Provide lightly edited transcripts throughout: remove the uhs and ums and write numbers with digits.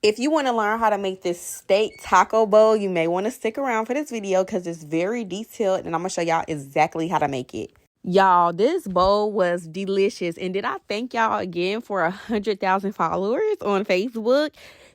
If you want to learn how to make this steak taco bowl, you may want to stick around for this video because it's very detailed and I'm going to show y'all exactly how to make it. Y'all, this bowl was delicious. And did I thank y'all again for 100,000 followers on Facebook?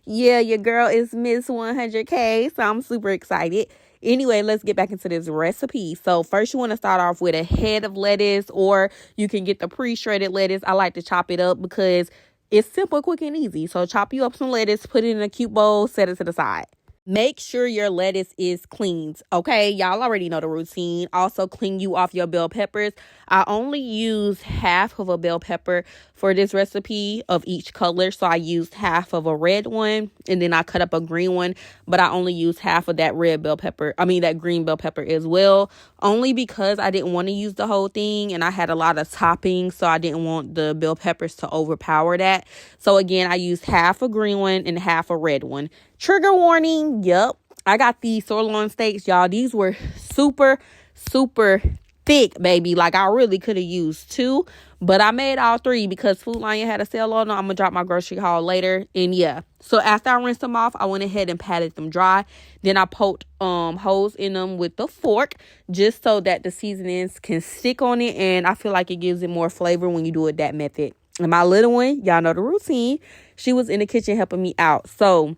Yeah, your girl is Miss 100K, so I'm super excited. Anyway, let's get back into this recipe. So first you want to start off with a head of lettuce, or you can get the pre-shredded lettuce. I like to chop it up because it's simple, quick, and easy. So chop you up some lettuce, put it in a cute bowl, set it to the side. Make sure your lettuce is cleaned. Okay, y'all already know the routine. Also, clean you off your bell peppers. I only use half of a bell pepper for this recipe of each color. So I used half of a red one and then I cut up a green one, but I only used half of that that green bell pepper as well. Only because I didn't want to use the whole thing and I had a lot of toppings, so I didn't want the bell peppers to overpower that. So again, I used half a green one and half a red one. Trigger warning, yep. I got these sirloin steaks, y'all. These were super, super thick, baby. Like, I really could have used two, but I made all three because Food Lion had a sale on them. I'm going to drop my grocery haul later. And yeah, so after I rinsed them off, I went ahead and patted them dry. Then I poked holes in them with the fork just so that the seasonings can stick on it. And I feel like it gives it more flavor when you do it that method. And my little one, y'all know the routine, she was in the kitchen helping me out. So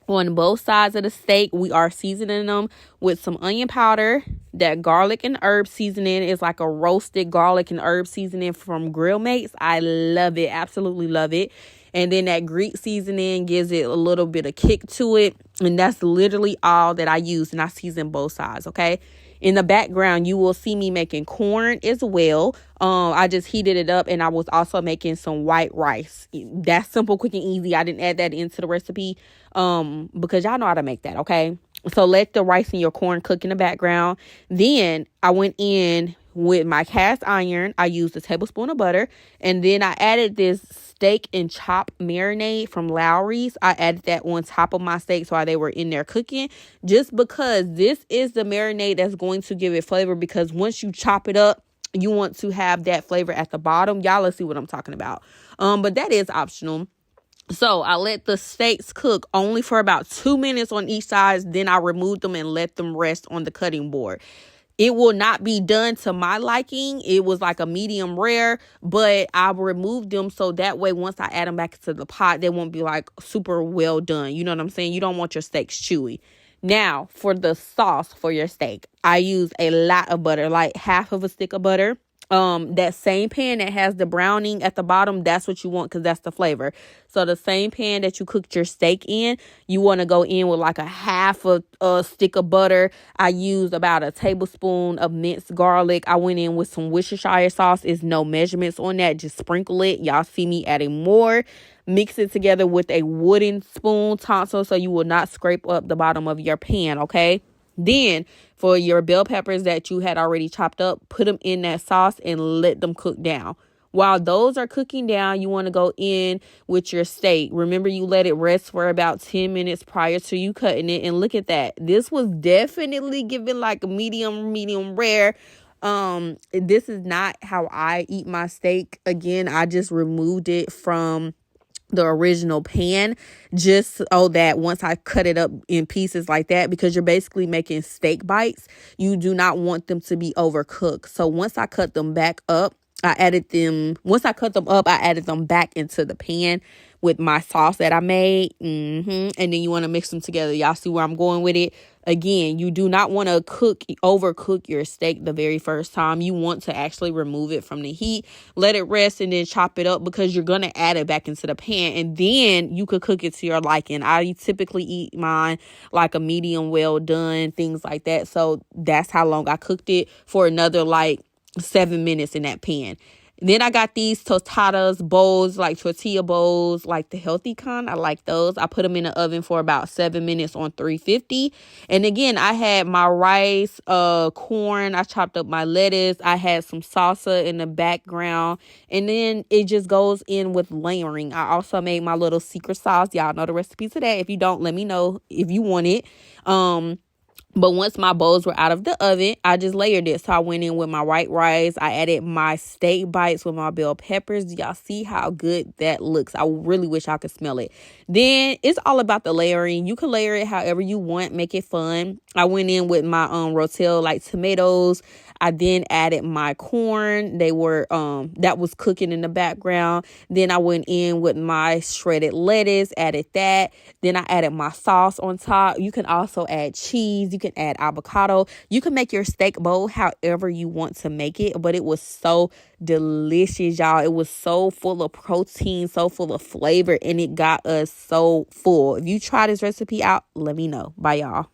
on both sides of the steak, we are seasoning them with some onion powder. That garlic and herb seasoning is like a roasted garlic and herb seasoning from Grill Mates. I love it. Absolutely love it. And then that Greek seasoning gives it a little bit of kick to it. And that's literally all that I use. And I season both sides, okay? In the background, you will see me making corn as well. I just heated it up, and I was also making some white rice. That's simple, quick, and easy. I didn't add that into the recipe because y'all know how to make that, okay? So let the rice and your corn cook in the background. Then I went in with my cast iron. I used a tablespoon of butter, and then I added this steak and chop marinade from Lawry's. I added that on top of my steaks while they were in there cooking, just because this is the marinade that's going to give it flavor, because once you chop it up, you want to have that flavor at the bottom. Y'all, let's see what I'm talking about. But that is optional. So I let the steaks cook only for about 2 minutes on each side. Then I removed them and let them rest on the cutting board. It will not be done to my liking. It was like a medium rare, but I removed them so that way once I add them back into the pot, they won't be like super well done. You know what I'm saying? You don't want your steaks chewy. Now, for the sauce for your steak, I use a lot of butter, like half of a stick of butter. That same pan that has the browning at the bottom, that's what you want because that's the flavor. So the same pan that you cooked your steak in, you want to go in with like a half a stick of butter. I used about a tablespoon of minced garlic. I went in with some Worcestershire sauce. Is no measurements on that. Just sprinkle it. Y'all see me adding more. Mix it together with a wooden spoon tonsil so you will not scrape up the bottom of your pan, okay? Then for your bell peppers that you had already chopped up, put them in that sauce and let them cook down. While those are cooking down, you want to go in with your steak. Remember, you let it rest for about 10 minutes prior to you cutting it. And look at that. This was definitely given like a medium rare. This is not how I eat my steak. Again, I just removed it from the original pan just so that once I cut it up in pieces like that, because you're basically making steak bites, you do not want them to be overcooked. So once I cut them back up, I added them back into the pan with my sauce that I made. And then you want to mix them together. Y'all see where I'm going with it? Again, you do not want to overcook your steak the very first time. You want to actually remove it from the heat, let it rest, and then chop it up, because you're going to add it back into the pan. And then you could cook it to your liking. I typically eat mine like a medium well done, things like that. So that's how long I cooked it, for another like 7 minutes in that pan. Then I got these tostadas bowls, like tortilla bowls, like the healthy kind. I like those. I put them in the oven for about 7 minutes on 350. And again, I had my rice, corn. I chopped up my lettuce. I had some salsa in the background. And then it just goes in with layering. I also made my little secret sauce. Y'all know the recipe to that. If you don't, let me know if you want it. But once my bowls were out of the oven, I just layered it. So I went in with my white rice. I added my steak bites with my bell peppers. Do y'all see how good that looks? I really wish I could smell it. Then it's all about the layering. You can layer it however you want. Make it fun. I went in with my rotel like tomatoes. I then added my corn. They were that was cooking in the background. Then I went in with my shredded lettuce, added that. Then I added my sauce on top. You can also add cheese. You can add avocado. You can make your steak bowl however you want to make it, but it was so delicious, y'all. It was so full of protein, so full of flavor, and it got us so full. If you try this recipe out, let me know. Bye, y'all.